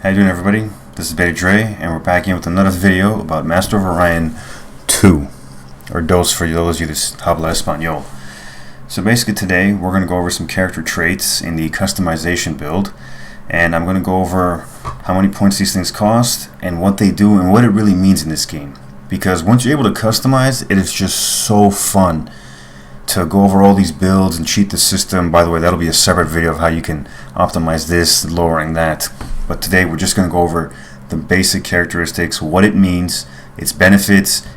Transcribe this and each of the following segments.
How you doing, everybody? This is BetaDre, and we're back in with another video about Master of Orion 2, or Dos for those of you that habla español. So basically today we're going to go over some character traits in the customization build, and I'm going to go over how many points these things cost and what they do and what it really means in this game. Because once you're able to customize, it is just so fun to go over all these builds and cheat the system. By the way, that'll be a separate video of how you can optimize this, lowering that. But today we're just going to go over the basic characteristics, what it means, its benefits,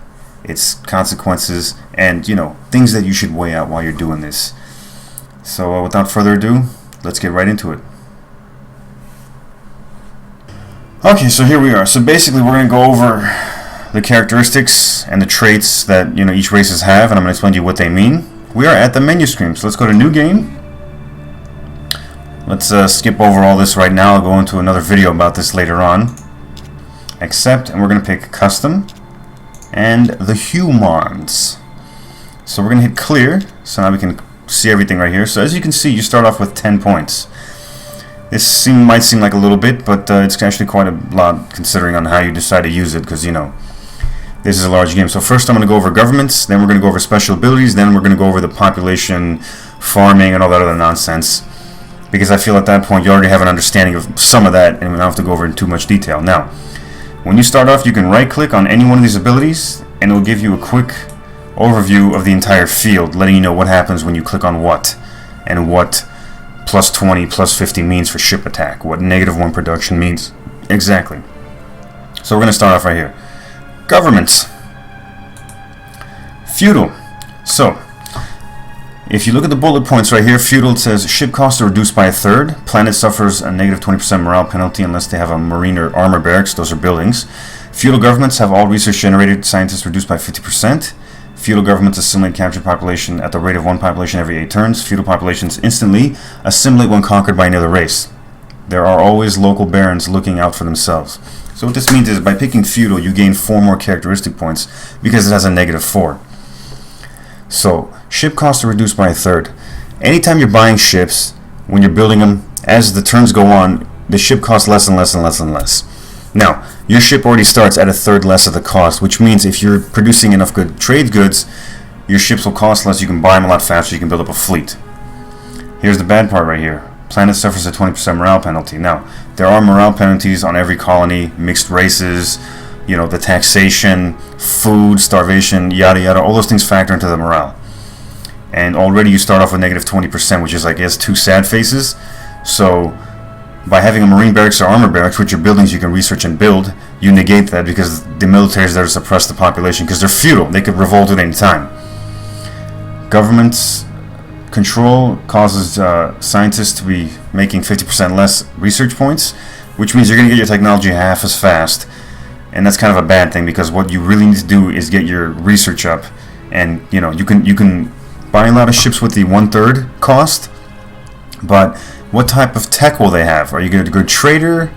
its consequences, and things that you should weigh out while you're doing this. So without further ado, let's get right into it. Okay, so here we are. So basically we're going to go over the characteristics and the traits that each races have, and I'm going to explain to you what they mean. We are at the menu screen, so let's go to New Game. Let's skip over all this right now. I'll go into another video about this later on. Accept, and we're going to pick Custom and the Humans. So we're going to hit Clear, so now we can see everything right here. So as you can see, you start off with 10 points. This might seem like a little bit, but it's actually quite a lot considering on how you decide to use it, because this is a large game. So first I'm going to go over governments, then we're going to go over special abilities, then we're going to go over the population, farming, and all that other nonsense. Because I feel at that point you already have an understanding of some of that, and we don't have to go over in too much detail. Now, when you start off, you can right-click on any one of these abilities, and it will give you a quick overview of the entire field, letting you know what happens when you click on what, and what plus 20, plus 50 means for ship attack, what -1 production means exactly. So we're going to start off right here. Governments. Feudal. So, if you look at the bullet points right here, feudal, it says ship costs are reduced by 1/3. Planet suffers a -20% morale penalty unless they have a marine or armor barracks. Those are buildings. Feudal governments have all research generated scientists reduced by 50%. Feudal governments assimilate captured population at the rate of 1 population every 8 turns. Feudal populations instantly assimilate when conquered by another race. There are always local barons looking out for themselves. So what this means is by picking feudal, you gain 4 more characteristic points because it has a -4. So ship costs are reduced by 1/3. Anytime you're buying ships, when you're building them, as the turns go on, the ship costs less and less and less and less. Now, your ship already starts at 1/3 less of the cost, which means if you're producing enough good trade goods, your ships will cost less, you can buy them a lot faster, you can build up a fleet. Here's the bad part right here. Planet suffers a 20% morale penalty. Now, there are morale penalties on every colony, mixed races, the taxation, food, starvation, yada yada, all those things factor into the morale. And already you start off with -20%, which is, I guess, 2 sad faces. So by having a marine barracks or armor barracks, which are buildings you can research and build, you negate that because the military is there to suppress the population because they're feudal. They could revolt at any time. Governments control causes scientists to be making 50% less research points, which means you're going to get your technology half as fast. And that's kind of a bad thing because what you really need to do is get your research up. And you can buy a lot of ships with the 1/3 cost, but what type of tech will they have? Are you going to be a good trader?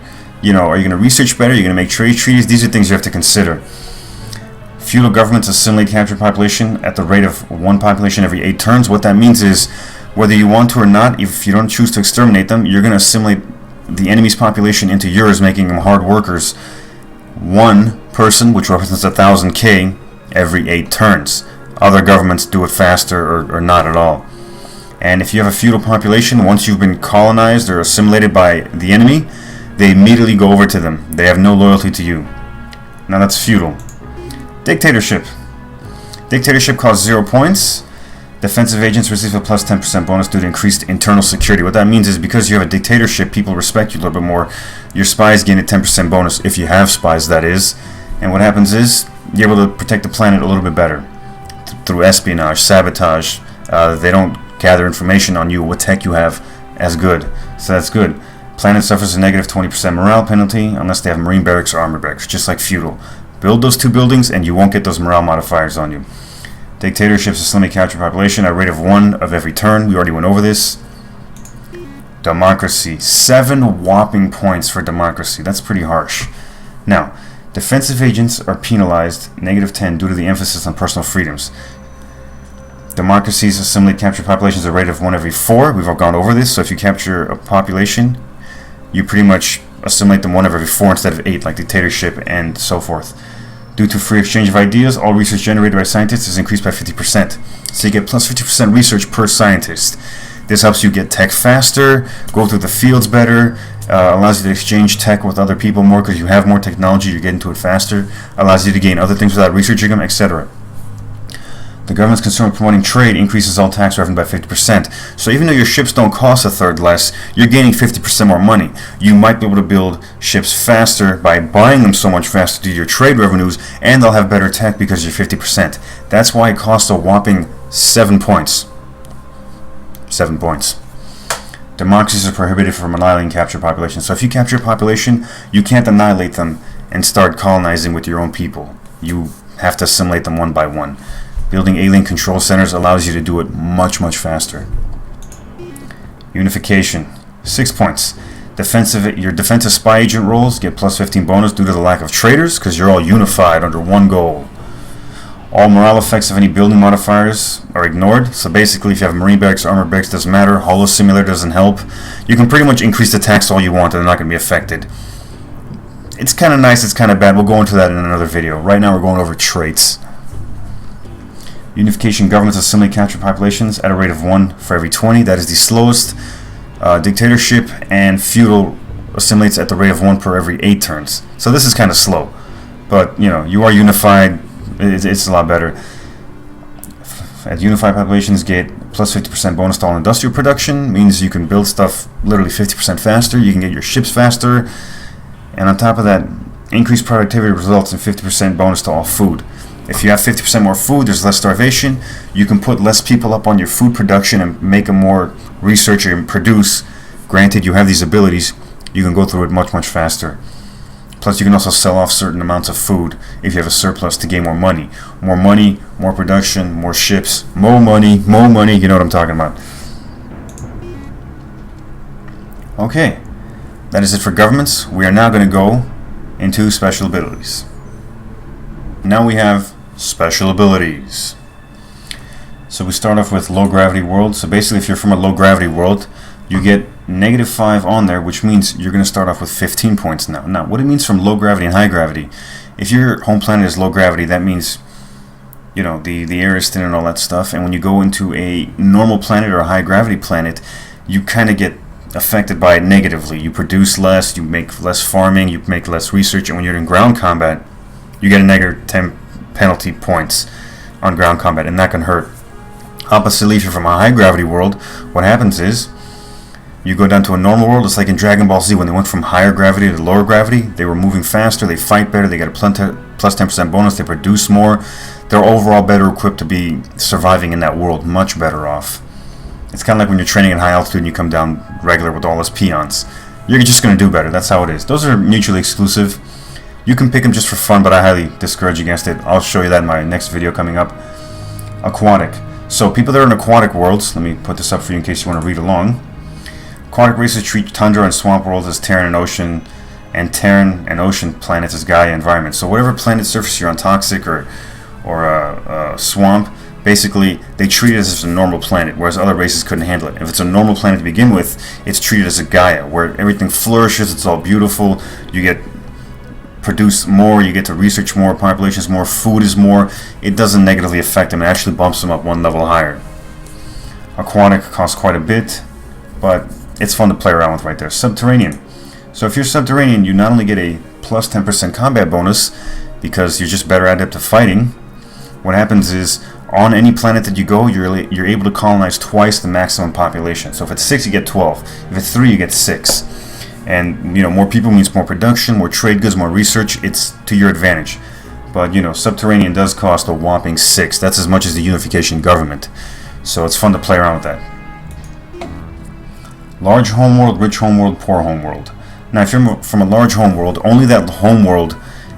Are you going to research better? Are you going to make trade treaties? These are things you have to consider. Feudal governments assimilate captured population at the rate of 1 population every 8 turns. What that means is, whether you want to or not, if you don't choose to exterminate them, you're going to assimilate the enemy's population into yours, making them hard workers. 1 person, which represents 1,000k, every 8 turns. Other governments do it faster or not at all. And if you have a feudal population, once you've been colonized or assimilated by the enemy, they immediately go over to them. They have no loyalty to you. Now that's feudal. Dictatorship. Dictatorship costs 0 points. Defensive agents receive a plus 10% bonus due to increased internal security. What that means is because you have a dictatorship, people respect you a little bit more. Your spies gain a 10% bonus, if you have spies, that is. And what happens is you're able to protect the planet a little bit better through espionage, sabotage. They don't gather information on you, what tech you have, as good. So that's good. Planet suffers a -20% morale penalty unless they have marine barracks or armor barracks, just like feudal. Build those 2 buildings and you won't get those morale modifiers on you. Dictatorships assimilate captured population at a rate of 1 of every turn. We already went over this. Democracy. 7 whopping points for democracy. That's pretty harsh. Now, defensive agents are penalized -10 due to the emphasis on personal freedoms. Democracies assimilate captured populations at a rate of 1 every 4. We've all gone over this. So if you capture a population, you pretty much assimilate them one every 4 instead of 8, like dictatorship and so forth. Due to free exchange of ideas, all research generated by scientists is increased by 50%. So you get plus 50% research per scientist. This helps you get tech faster, go through the fields better, allows you to exchange tech with other people more because you have more technology, you're getting to it faster, allows you to gain other things without researching them, etc. The government's concern with promoting trade increases all tax revenue by 50%. So even though your ships don't cost a third less, you're gaining 50% more money. You might be able to build ships faster by buying them so much faster due to your trade revenues, and they'll have better tech because you're 50%. That's why it costs a whopping 7 points. 7 points. Democracies are prohibited from annihilating captured populations. So if you capture a population, you can't annihilate them and start colonizing with your own people. You have to assimilate them one by one. Building alien control centers allows you to do it much, much faster. Unification. 6 points. Your defensive spy agent roles get plus 15 bonus due to the lack of traitors because you're all unified under one goal. All morale effects of any building modifiers are ignored. So basically, if you have marine barracks, armor barracks, doesn't matter. Holo simulator doesn't help. You can pretty much increase the tax all you want and they're not going to be affected. It's kind of nice, it's kind of bad. We'll go into that in another video. Right now we're going over traits. Unification governments assimilate captured populations at a rate of 1 for every 20. That is the slowest. Dictatorship and feudal assimilates at the rate of 1 per every 8 turns. So this is kind of slow. But, you know, you are unified. It's a lot better. At unified populations get plus 50% bonus to all industrial production. Means you can build stuff literally 50% faster. You can get your ships faster. And on top of that, increased productivity results in 50% bonus to all food. If you have 50% more food, there's less starvation. You can put less people up on your food production and make them more research and produce. Granted, you have these abilities, you can go through it much, much faster. Plus, you can also sell off certain amounts of food if you have a surplus to gain more money. More money, more production, more ships, more money, you know what I'm talking about. Okay, that is it for governments. We are now going to go into special abilities. Now we have special abilities. So we start off with low gravity world. So basically, if you're from a low gravity world, you get -5 on there, which means you're going to start off with 15 points now. Now, what it means from low gravity and high gravity, if your home planet is low gravity, that means, you know, the air is thin and all that stuff. And when you go into a normal planet or a high gravity planet, you kind of get affected by it negatively. You produce less, you make less farming, you make less research, and when you're in ground combat, you get a -10 penalty points on ground combat, and that can hurt. Oppositely, if you're from a high gravity world, what happens is you go down to a normal world. It's like in Dragon Ball Z when they went from higher gravity to lower gravity. They were moving faster, they fight better, they get a plus 10% bonus, they produce more. They're overall better equipped to be surviving in that world, much better off. It's kind of like when you're training at high altitude and you come down regular with all those peons. You're just going to do better. That's how it is. Those are mutually exclusive. You can pick them just for fun, but I highly discourage against it. I'll show you that in my next video coming up. Aquatic. So people that are in aquatic worlds, let me put this up for you in case you want to read along. Aquatic races treat tundra and swamp worlds as Terran and ocean planets as Gaia environments. So whatever planet surface you're on, toxic or a swamp, basically they treat it as if it's a normal planet, whereas other races couldn't handle it. If it's a normal planet to begin with, it's treated as a Gaia, where everything flourishes, it's all beautiful, you get produce more, you get to research more, populations more, food is more. It doesn't negatively affect them, it actually bumps them up one level higher. Aquatic costs quite a bit, but it's fun to play around with right there. Subterranean. So if you're subterranean, you not only get a plus 10% combat bonus, because you're just better adept at fighting. What happens is, on any planet that you go, you're able to colonize twice the maximum population. So if it's 6, you get 12. If it's 3, you get 6. And, you know, more people means more production, more trade goods, more research. It's to your advantage. But, you know, subterranean does cost a whopping 6. That's as much as the unification government. So it's fun to play around with that. Large homeworld, rich homeworld, poor homeworld. Now, if you're from a large homeworld, only that homeworld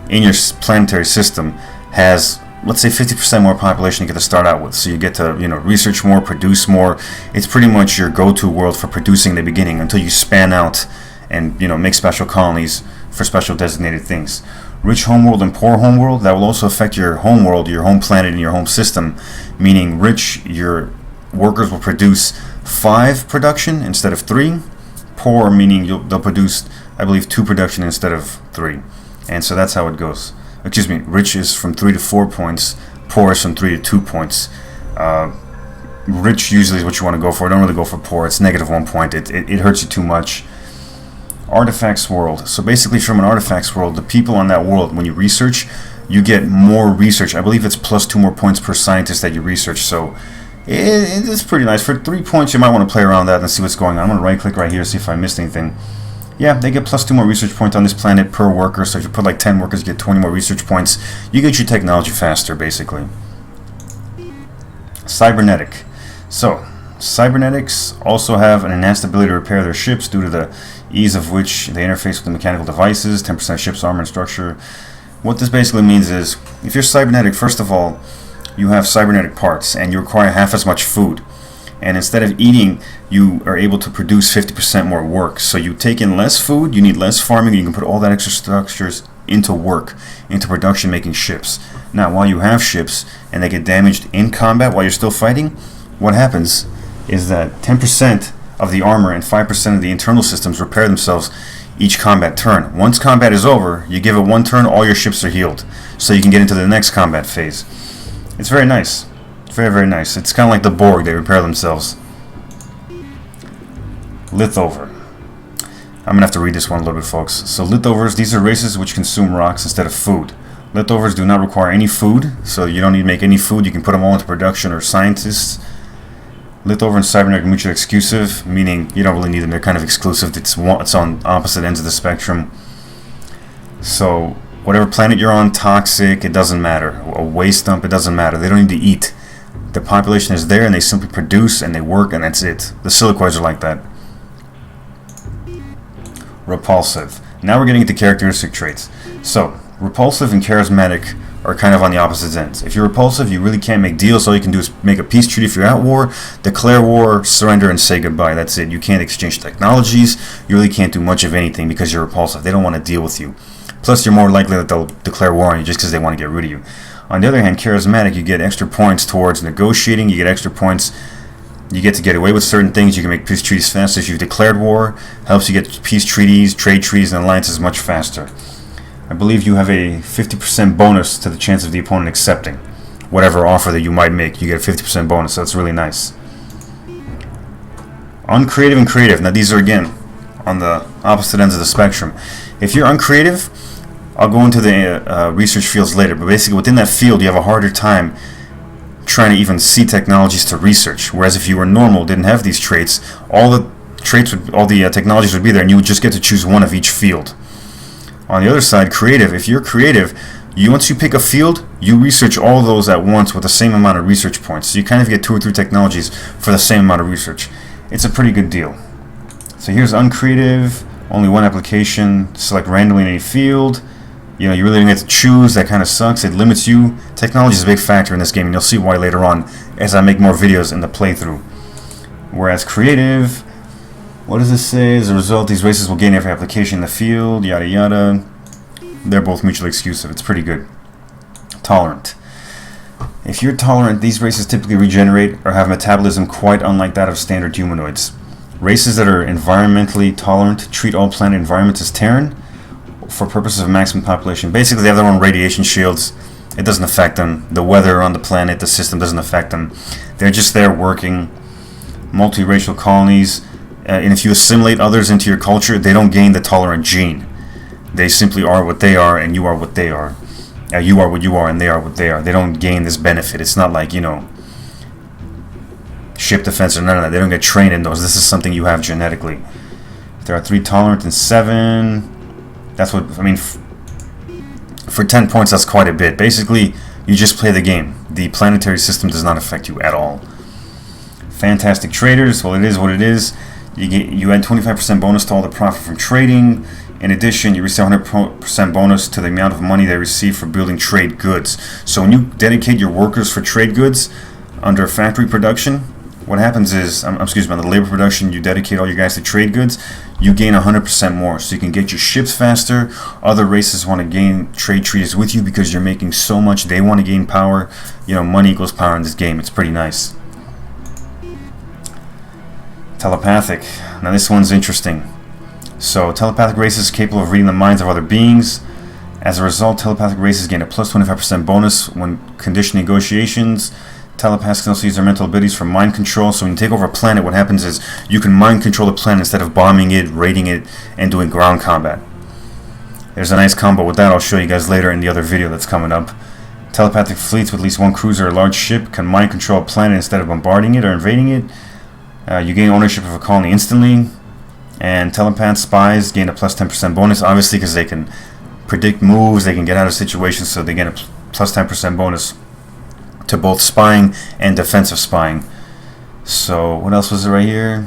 in your planetary system has, let's say, 50% more population you get to start out with. So you get to, you know, research more, produce more. It's pretty much your go-to world for producing in the beginning until you span out and, you know, make special colonies for special designated things. Rich homeworld and poor homeworld, that will also affect your homeworld, your home planet, and your home system. Meaning, rich, your workers will produce 5 production instead of 3. Poor, meaning they'll produce I believe 2 production instead of 3. And so that's how it goes. Excuse me, rich is from 3 to 4 points, poor is from 3 to 2 points. Rich usually is what you want to go for. Don't really go for poor. It's -1 point. It hurts you too much. Artifacts world. So basically from an artifacts world, the people on that world, when you research, you get more research. I believe it's +2 more points per scientist that you research. So it's pretty nice. For 3 points, you might want to play around that and see what's going on. I'm going to right click right here, see if I missed anything. Yeah, they get +2 more research points on this planet per worker. So if you put like 10 workers, you get 20 more research points. You get your technology faster, basically. Cybernetic. So, cybernetics also have an enhanced ability to repair their ships due to the ease of which they interface with the mechanical devices, 10% ship's armor and structure. What this basically means is, if you're cybernetic, first of all, you have cybernetic parts, and you require half as much food. And instead of eating, you are able to produce 50% more work. So you take in less food, you need less farming, and you can put all that extra structures into work, into production, making ships. Now, while you have ships, and they get damaged in combat while you're still fighting, what happens is that 10% of the armor and 5% of the internal systems repair themselves each combat turn. Once combat is over, you give it 1 turn, all your ships are healed, so you can get into the next combat phase. It's very nice. Very, very nice. It's kind of like the Borg, they repair themselves. Lithover. I'm going to have to read this one a little bit, folks. So Lithovers, these are races which consume rocks instead of food. Lithovers do not require any food, so you don't need to make any food. You can put them all into production or scientists. Lithover and Cybernetic are mutually exclusive, meaning you don't really need them. They're kind of exclusive. It's on opposite ends of the spectrum. So whatever planet you're on, toxic, it doesn't matter. A waste dump, it doesn't matter. They don't need to eat. The population is there, and they simply produce, and they work, and that's it. The silicoids are like that. Repulsive. Now we're getting into characteristic traits. So, repulsive and charismatic are kind of on the opposite ends. If you're repulsive, you really can't make deals. All you can do is make a peace treaty if you're at war, declare war, surrender, and say goodbye. That's it. You can't exchange technologies. You really can't do much of anything because you're repulsive. They don't want to deal with you. Plus, you're more likely that they'll declare war on you just because they want to get rid of you. On the other hand, charismatic, you get extra points towards negotiating. You get extra points. You get to get away with certain things. You can make peace treaties faster. If you've declared war, helps you get peace treaties, trade treaties, and alliances much faster. I believe you have a 50% bonus to the chance of the opponent accepting whatever offer that you might make. You get a 50% bonus, so that's really nice. Uncreative and creative. Now these are, again, on the opposite ends of the spectrum. If you're uncreative, I'll go into the research fields later, but basically within that field you have a harder time trying to even see technologies to research. Whereas if you were normal, didn't have these traits, all the technologies would be there, and you would just get to choose one of each field. On the other side, creative. If you're creative, once you pick a field, you research all those at once with the same amount of research points. So you kind of get 2 or 3 technologies for the same amount of research. It's a pretty good deal. So here's uncreative, only 1 application, select randomly in any field. You know, you really don't get to choose. That kind of sucks. It limits you. Technology is a big factor in this game, and you'll see why later on as I make more videos in the playthrough. Whereas creative, what does this say? As a result, these races will gain every application in the field, yada yada. They're both mutually exclusive. It's pretty good. Tolerant. If you're tolerant, these races typically regenerate or have metabolism quite unlike that of standard humanoids. Races that are environmentally tolerant treat all planet environments as Terran for purposes of maximum population. Basically, they have their own radiation shields. It doesn't affect them. The weather on the planet, the system doesn't affect them. They're just there working. Multiracial colonies. And if you assimilate others into your culture, they don't gain the tolerant gene. They simply are what they are, and you are what they are. You are what you are, and they are what they are. They don't gain this benefit. It's not like, ship defense or none of that. They don't get trained in those. This is something you have genetically. If there are 3 tolerant and 7, that's what, for 10 points, that's quite a bit. Basically, you just play the game. The planetary system does not affect you at all. Fantastic traders. Well, it is what it is. You add 25% bonus to all the profit from trading. In addition, you receive 100% bonus to the amount of money they receive for building trade goods. So when you dedicate your workers for trade goods under factory production, what happens is, on the labor production, you dedicate all your guys to trade goods, you gain 100% more. So you can get your ships faster. Other races want to gain trade treaties with you because you're making so much. They want to gain power. Money equals power in this game. It's pretty nice. Telepathic. Now this one's interesting. So telepathic races capable of reading the minds of other beings. As a result, telepathic races gain a plus 25% bonus when conditioned negotiations. Telepaths can also use their mental abilities for mind control. So when you take over a planet, what happens is you can mind control the planet instead of bombing it, raiding it, and doing ground combat. There's a nice combo with that I'll show you guys later in the other video that's coming up. Telepathic fleets with at least one cruiser or large ship can mind control a planet instead of bombarding it or invading it. You gain ownership of a colony instantly. And telepath spies gain a plus 10% bonus, obviously because they can predict moves, they can get out of situations, so they get a plus 10% bonus to both spying and defensive spying. So what else was it right here?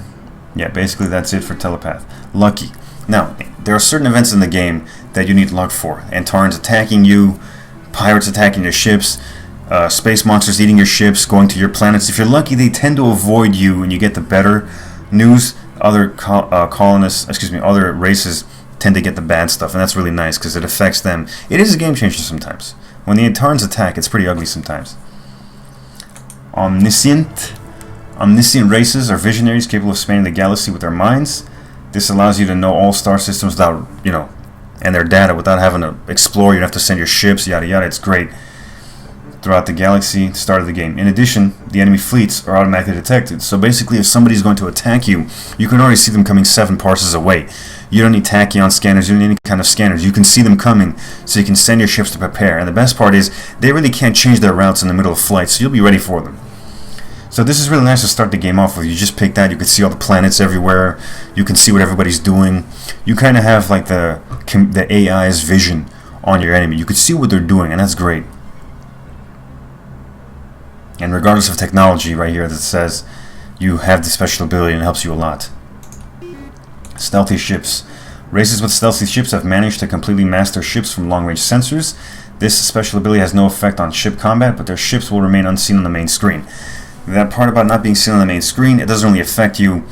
Yeah, basically that's it for telepath. Lucky. Now, there are certain events in the game that you need luck for. Antarans attacking you, pirates attacking your ships, space monsters eating your ships, going to your planets. If you're lucky, they tend to avoid you and you get the better news. Other other races tend to get the bad stuff, and that's really nice because it affects them. It is a game changer sometimes. When the Antarans attack, it's pretty ugly sometimes. Omniscient races are visionaries capable of spanning the galaxy with their minds. This allows you to know all star systems without, and their data without having to explore. You don't have to send your ships, yada yada. It's great. Throughout the galaxy, start of the game. In addition, the enemy fleets are automatically detected. So basically, if somebody's going to attack you, you can already see them coming 7 parsecs away. You don't need tachyon scanners, you don't need any kind of scanners. You can see them coming, so you can send your ships to prepare. And the best part is, they really can't change their routes in the middle of flight, so you'll be ready for them. So this is really nice to start the game off with. You just pick that, you can see all the planets everywhere, you can see what everybody's doing. You kind of have like the AI's vision on your enemy. You can see what they're doing, and that's great. And regardless of technology, right here that says you have the special ability and it helps you a lot. Stealthy ships. Races with stealthy ships have managed to completely master ships from long-range sensors. This special ability has no effect on ship combat, but their ships will remain unseen on the main screen. That part about not being seen on the main screen, it doesn't really affect you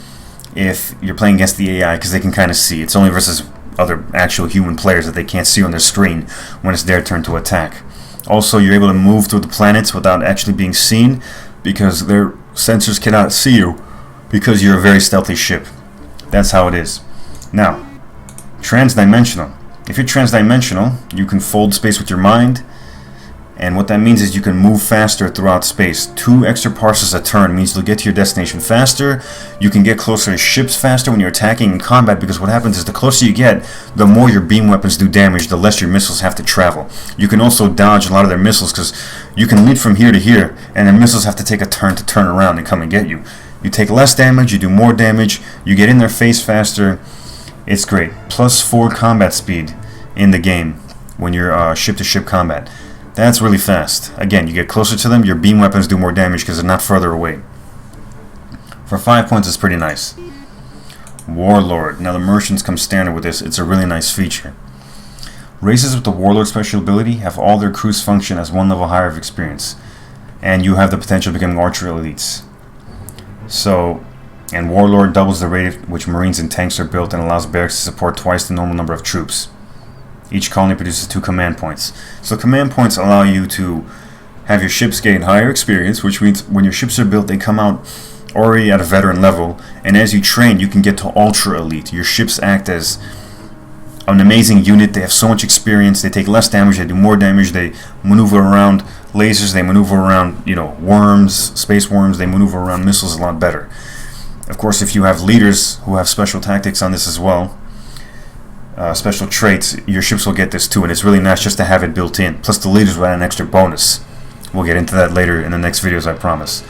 if you're playing against the AI, because they can kind of see. It's only versus other actual human players that they can't see on their screen when it's their turn to attack. Also, you're able to move through the planets without actually being seen because their sensors cannot see you because you're a very stealthy ship. That's how it is. Now, transdimensional. If you're transdimensional, you can fold space with your mind, and what that means is you can move faster throughout space. 2 extra parsecs a turn means you'll get to your destination faster. You can get closer to ships faster when you're attacking in combat, because what happens is the closer you get, the more your beam weapons do damage, the less your missiles have to travel. You can also dodge a lot of their missiles because you can lead from here to here, and their missiles have to take a turn to turn around and come and get you. You take less damage, you do more damage, you get in their face faster. It's great. +4 combat speed in the game when you're ship-to-ship combat. That's really fast. Again, you get closer to them, your beam weapons do more damage because they're not further away. For 5 points, it's pretty nice. Warlord. Now the merchants come standard with this. It's a really nice feature. Races with the Warlord special ability have all their crews function as 1 level higher of experience, and you have the potential of becoming archer elites. And Warlord doubles the rate at which Marines and tanks are built and allows barracks to support twice the normal number of troops. Each colony produces 2 command points. So command points allow you to have your ships gain higher experience, which means when your ships are built, they come out already at a veteran level, and as you train, you can get to ultra elite. Your ships act as an amazing unit. They have so much experience, they take less damage, they do more damage, they maneuver around lasers, they maneuver around, worms, space worms, they maneuver around missiles a lot better. Of course, if you have leaders who have special tactics on this as well, special traits, your ships will get this too, and it's really nice just to have it built in. Plus the leaders will add an extra bonus. We'll get into that later in the next videos, I promise.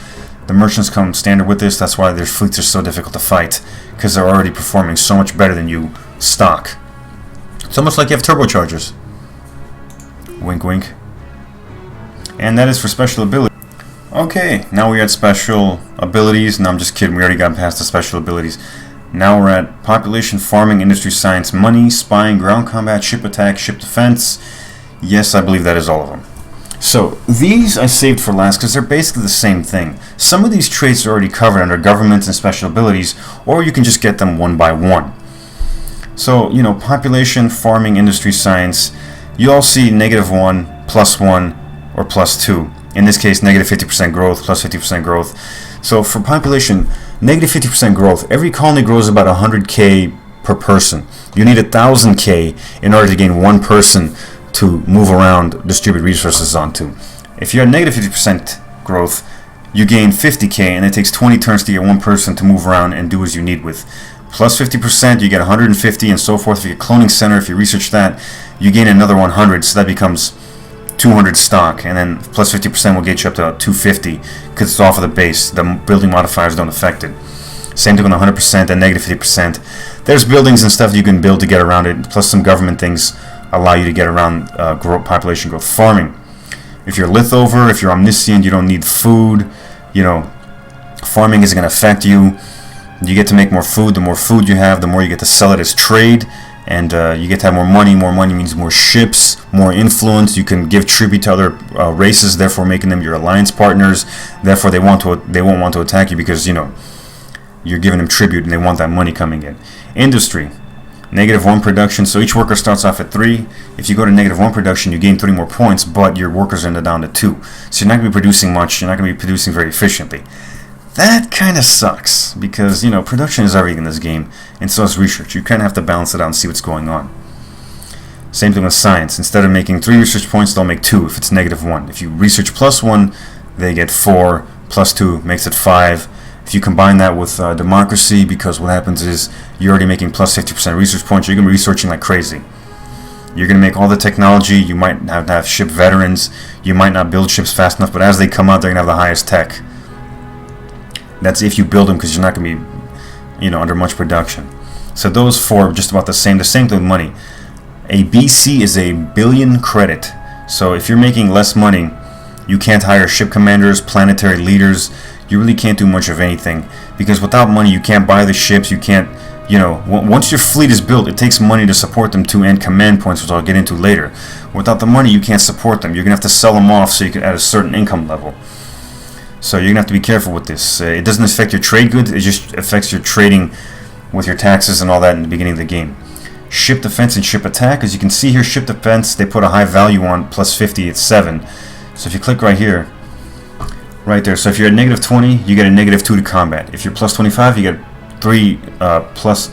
The merchants come standard with this. That's why their fleets are so difficult to fight, because they're already performing so much better than you stock. It's almost like you have turbochargers. Wink wink. And that is for special ability. Okay, now we're at special abilities. No, I'm just kidding, we already got past the special abilities. Now we're at population, farming, industry, science, money, spying, ground combat, ship attack, ship defense. Yes, I believe that is all of them. So these I saved for last because they're basically the same thing. Some of these traits are already covered under governments and special abilities, or you can just get them one by one. So, population, farming, industry, science, you all see -1, +1, or +2. In this case, -50% growth, +50% growth. So for population, -50% growth, every colony grows about 100k per person. You need 1,000K in order to gain one person to move around, distribute resources onto. If you're at negative 50% growth, you gain 50K, and it takes 20 turns to get one person to move around and do as you need with. Plus 50%, you get 150, and so forth. If you get cloning center, if you research that, you gain another 100, so that becomes 200 stock, and then plus 50% will get you up to 250 because it's off of the base. The building modifiers don't affect it. Same thing with 100% and negative 50%. There's buildings and stuff you can build to get around it, plus some government things allow you to get around population growth. Farming. If you're lithover, if you're omniscient, you don't need food, farming isn't going to affect you. You get to make more food. The more food you have, the more you get to sell it as trade, and you get to have more money. More money means more ships, more influence. You can give tribute to other races, therefore making them your alliance partners. Therefore, they won't want to attack you because you're giving them tribute and they want that money coming in. Industry. -1 production, so each worker starts off at 3. If you go to -1 production, you gain 3 more points, but your workers end up down to 2. So you're not going to be producing much, you're not going to be producing very efficiently. That kind of sucks, because, production is everything in this game, and so is research. You kind of have to balance it out and see what's going on. Same thing with science. Instead of making 3 research points, they'll make 2 if it's -1. If you research +1, they get 4, +2 makes it 5. If you combine that with democracy, because what happens is you're already making plus 50% research points, you're going to be researching like crazy. You're going to make all the technology. You might have to have ship veterans. You might not build ships fast enough, but as they come out, they're going to have the highest tech. That's if you build them, because you're not going to be, under much production. So those 4 are just about the same. The same thing with money. A BC is a billion credit. So if you're making less money, you can't hire ship commanders, planetary leaders. You really can't do much of anything, because without money you can't buy the ships. You can't, once your fleet is built, it takes money to support them too, and command points, which I'll get into later. Without the money, you can't support them. You're gonna have to sell them off so you can at a certain income level. So you're gonna have to be careful with this. It doesn't affect your trade goods. It just affects your trading with your taxes and all that in the beginning of the game. Ship defense and ship attack. As you can see here, ship defense, they put a high value on, plus 50, it's 7. So if you click right here, right there. So if you're at -20, you get a -2 to combat. If you're plus 25, you get 3 plus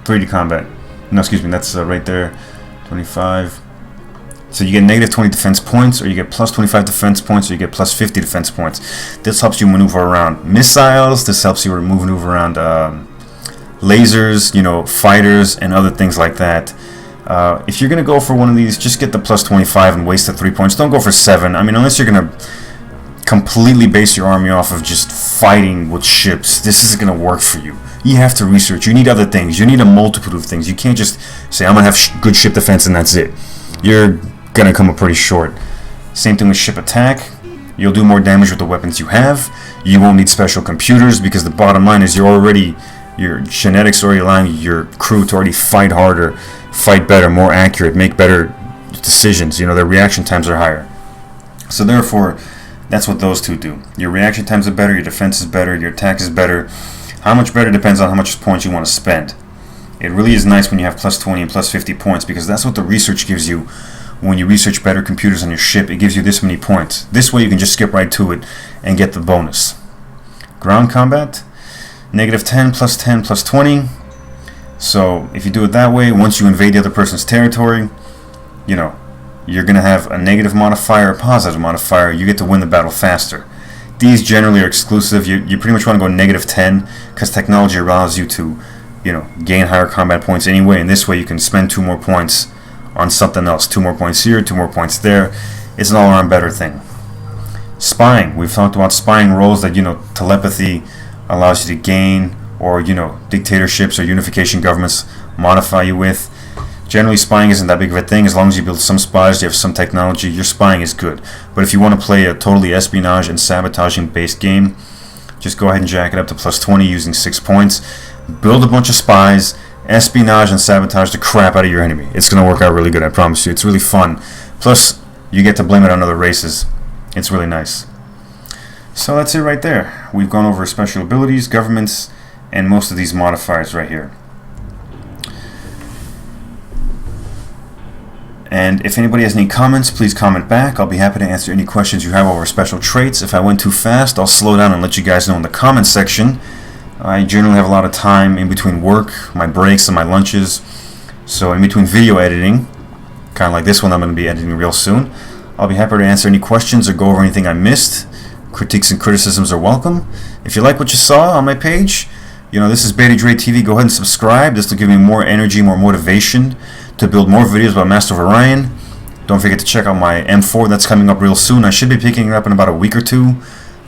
3 to combat. No, excuse me, that's right there, 25. So you get -20 defense points, or you get plus 25 defense points, or you get plus 50 defense points. This helps you maneuver around missiles. This helps you maneuver around lasers, fighters, and other things like that. If you're going to go for one of these, just get the plus 25 and waste the 3 points. Don't go for 7. I mean, unless you're going to completely base your army off of just fighting with ships, this isn't going to work for you. You have to research. You need other things. You need a multitude of things. You can't just say, I'm going to have good ship defense and that's it. You're going to come up pretty short. Same thing with ship attack. You'll do more damage with the weapons you have. You won't need special computers, because the bottom line is your genetics already allowing your crew to already fight harder, fight better, more accurate, make better decisions. Their reaction times are higher. So therefore, that's what those two do. Your reaction times are better, your defense is better, your attack is better. How much better depends on how much points you want to spend. It really is nice when you have plus 20 and plus 50 points, because that's what the research gives you. When you research better computers on your ship, it gives you this many points. This way you can just skip right to it and get the bonus. Ground combat, -10 plus 10 plus 20. So if you do it that way, once you invade the other person's territory, you're going to have a negative modifier, a positive modifier. You get to win the battle faster. These generally are exclusive. You pretty much want to go -10, because technology allows you to, gain higher combat points anyway. And this way you can spend 2 more points on something else. 2 more points here, 2 more points there. It's an all-around better thing. Spying. We've talked about spying roles that, telepathy allows you to gain, or, dictatorships or unification governments modify you with. Generally, spying isn't that big of a thing. As long as you build some spies, you have some technology, your spying is good. But if you want to play a totally espionage and sabotaging based game, just go ahead and jack it up to plus 20 using 6 points. Build a bunch of spies, espionage and sabotage the crap out of your enemy. It's going to work out really good, I promise you. It's really fun. Plus, you get to blame it on other races. It's really nice. So that's it right there. We've gone over special abilities, governments, and most of these modifiers right here. And if anybody has any comments, please comment back. I'll be happy to answer any questions you have over special traits. If I went too fast, I'll slow down and let you guys know in the comments section. I generally have a lot of time in between work, my breaks, and my lunches. So in between video editing, kind of like this one I'm going to be editing real soon, I'll be happy to answer any questions or go over anything I missed. Critiques and criticisms are welcome. If you like what you saw on my page, this is BetaDre.TV. Go ahead and subscribe. This will give me more energy, more motivation to build more videos about Master of Orion. Don't forget to check out my M4 that's coming up real soon. I should be picking it up in about a week or two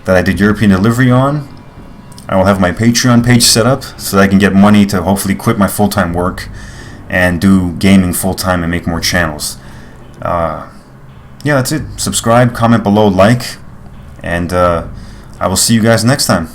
that I did European delivery on. I will have my Patreon page set up so that I can get money to hopefully quit my full-time work and do gaming full-time and make more channels. Yeah, that's it. Subscribe, comment below, like, and I will see you guys next time.